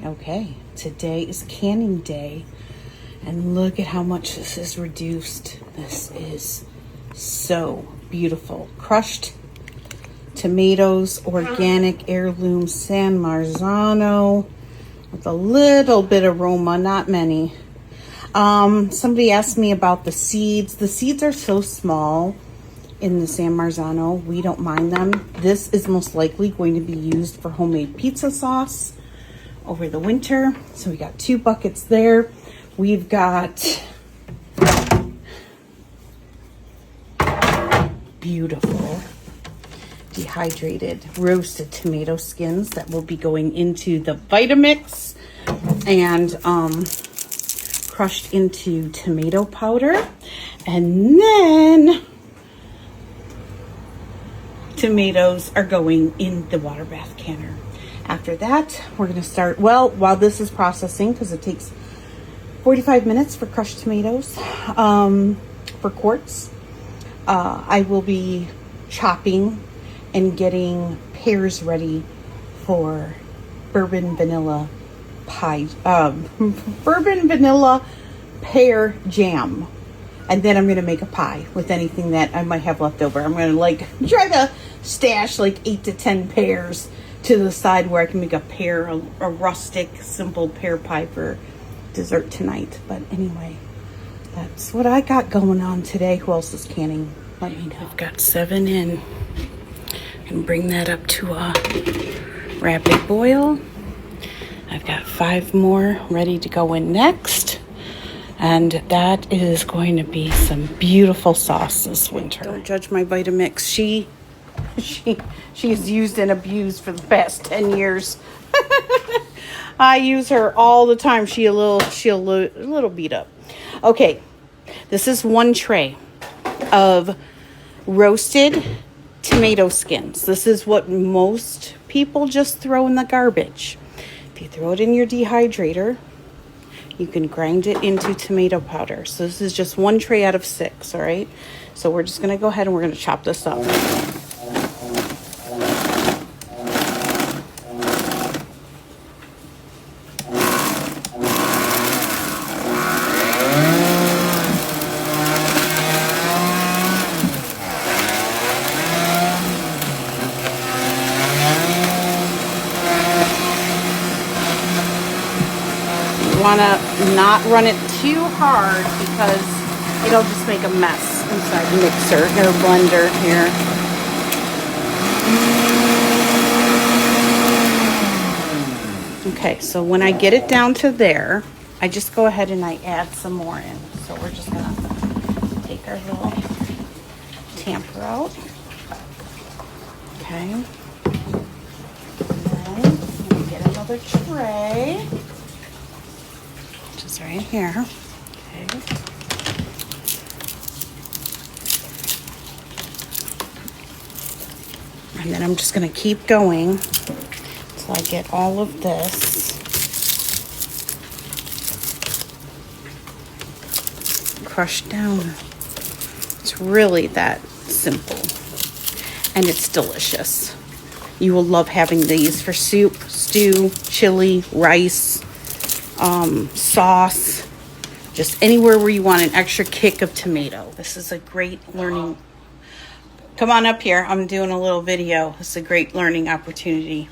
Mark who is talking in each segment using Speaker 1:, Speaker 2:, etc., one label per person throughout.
Speaker 1: Okay, today is canning day, and look at how much this is reduced. This is so beautiful. Crushed tomatoes, organic heirloom San Marzano with a little bit of aroma, not many. Somebody asked me about the seeds. The seeds are so small in the San Marzano, we don't mind them. This is most likely going to be used for homemade pizza sauce over the winter. So we got 2 buckets there. We've got beautiful dehydrated roasted tomato skins that will be going into the Vitamix and crushed into tomato powder, and then tomatoes are going in the water bath canner. After that, we're going to start, well, while this is processing, because it takes 45 minutes for crushed tomatoes, for quarts, I will be chopping and getting pears ready for bourbon vanilla pie, bourbon vanilla pear jam. And then I'm going to make a pie with anything that I might have left over. I'm going to try to stash 8 to 10 pears to the side where I can make a rustic, simple pear pie for dessert tonight. But anyway, that's what I got going on today. Who else is canning? Let me know. I've got 7 in. I can bring that up to a rapid boil. I've got 5 more ready to go in next. And that is going to be some beautiful sauce this winter. Don't judge my Vitamix. She is used and abused for the past 10 years. I use her all the time. She a little beat up. Okay, this is 1 tray of roasted tomato skins. This is what most people just throw in the garbage. If you throw it in your dehydrator, you can grind it into tomato powder. So this is just 1 tray out of 6, all right? So we're just gonna go ahead and we're gonna chop this up. Want to not run it too hard because it'll just make a mess inside the mixer or blender here. Okay, so when I get it down to there, I just go ahead and I add some more in. So we're just gonna take our little tamper out. Okay. And then we get another tray. Just right here. Okay. And then I'm just going to keep going until I get all of this crushed down. It's really that simple. And it's delicious. You will love having these for soup, stew, chili, rice, sauce, just anywhere where you want an extra kick of tomato. This is a great learning. Come on up here. I'm doing a little video. This is a great learning opportunity.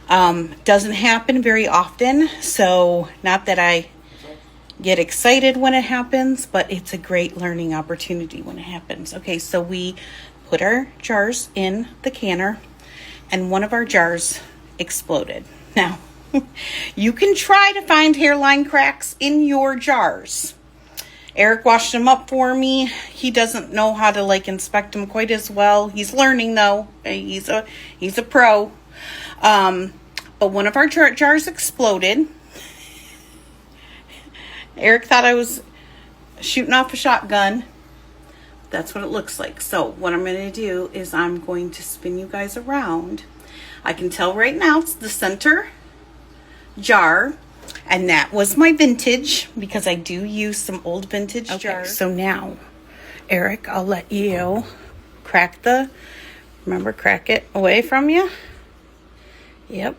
Speaker 1: Doesn't happen very often, so not that I get excited when it happens, but it's a great learning opportunity when it happens. Okay, so we put our jars in the canner, and one of our jars exploded. Now, you can try to find hairline cracks in your jars. Eric washed them up for me. He doesn't know how to inspect them quite as well. He's learning though. He's a pro. But one of our jars exploded. Eric thought I was shooting off a shotgun. That's what it looks like. So what I'm going to do is I'm going to spin you guys around. I can tell right now it's the center jar, and that was my vintage because I do use some old vintage jars. So now, Eric, I'll let you crack it away from you. Yep.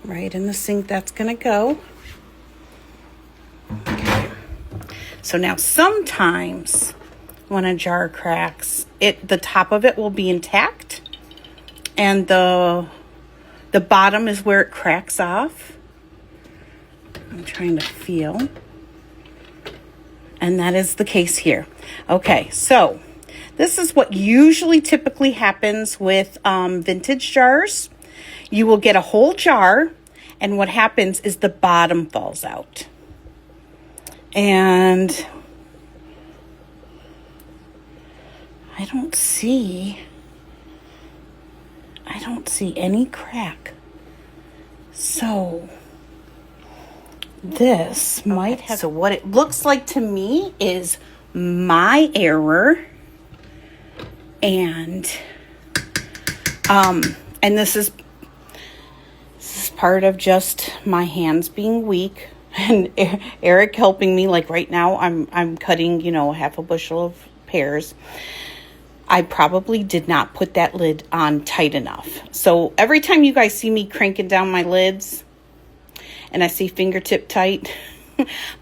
Speaker 1: Right in the sink that's gonna go. Okay. So now sometimes when a jar cracks, the top of it will be intact and the bottom is where it cracks off. I'm trying to feel. And that is the case here. Okay, so this is what usually typically happens with vintage jars. You will get a whole jar, and what happens is the bottom falls out. And I don't see any crack. So this might have... So what it looks like to me is my error. And this is part of just my hands being weak and Eric helping me. Like right now I'm cutting, half a bushel of pears. I probably did not put that lid on tight enough. So every time you guys see me cranking down my lids and I see fingertip tight,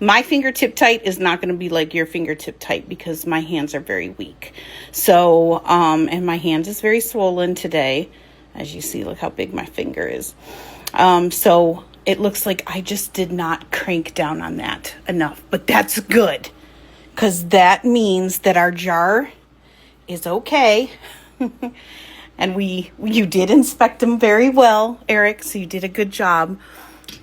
Speaker 1: my fingertip tight is not going to be like your fingertip tight because my hands are very weak. So, and my hand is very swollen today. As you see, look how big my finger is. So it looks like I just did not crank down on that enough, but that's good because that means that our jar is okay. And you did inspect them very well, Eric, so you did a good job.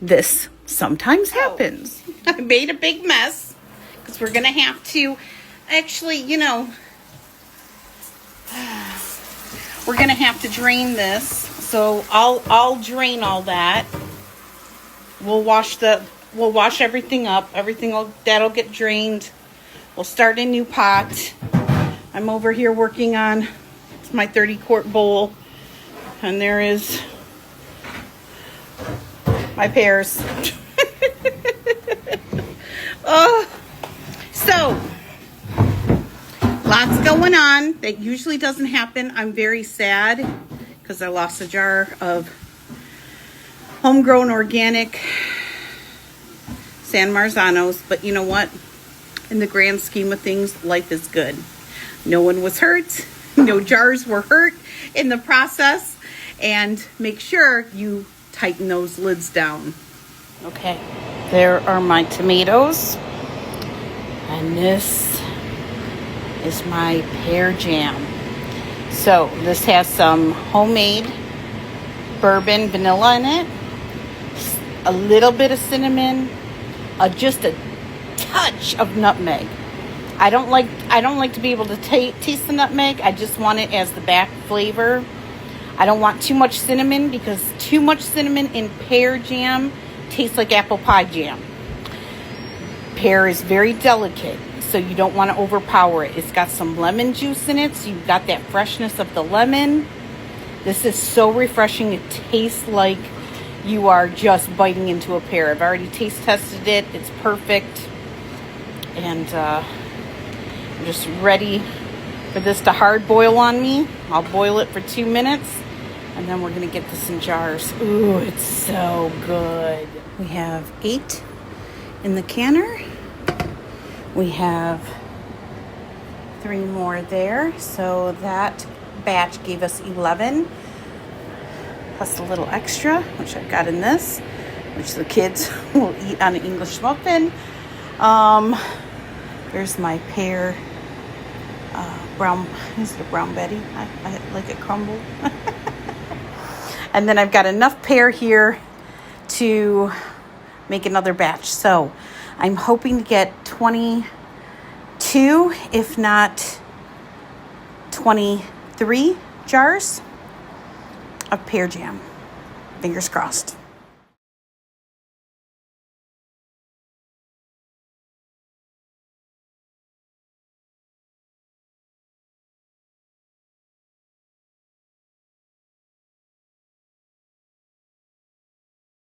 Speaker 1: This sometimes happens. I made a big mess because we're going to have to actually, we're going to have to drain this. So I'll drain all that. We'll wash everything up. That'll get drained. We'll start a new pot. I'm over here working on my 30-quart bowl, and there is my pears. So lots going on. That usually doesn't happen. I'm very sad because I lost a jar of homegrown organic San Marzanos, but you know what? In the grand scheme of things, life is good. No one was hurt. No jars were hurt in the process. And make sure you tighten those lids down. Okay, there are my tomatoes. And this is my pear jam. So this has some homemade bourbon vanilla in it. A little bit of cinnamon. Just a touch of nutmeg. I don't like to be able to taste the nutmeg. I just want it as the back flavor. I don't want too much cinnamon because too much cinnamon in pear jam tastes like apple pie jam. Pear is very delicate, so you don't want to overpower it. It's got some lemon juice in it, so you've got that freshness of the lemon. This is so refreshing. It tastes like you are just biting into a pear. I've already taste tested it. It's perfect. And I'm just ready for this to hard boil on me. I'll boil it for 2 minutes, and then we're going to get this in jars. Ooh, it's so good. We have 8 in the canner. We have 3 more there. So that batch gave us 11. Plus a little extra, which I've got in this, which the kids will eat on an English muffin. There's my pear brown, is it a brown Betty? I like it crumbled. And then I've got enough pear here to make another batch. So I'm hoping to get 22, if not 23 jars of pear jam. Fingers crossed.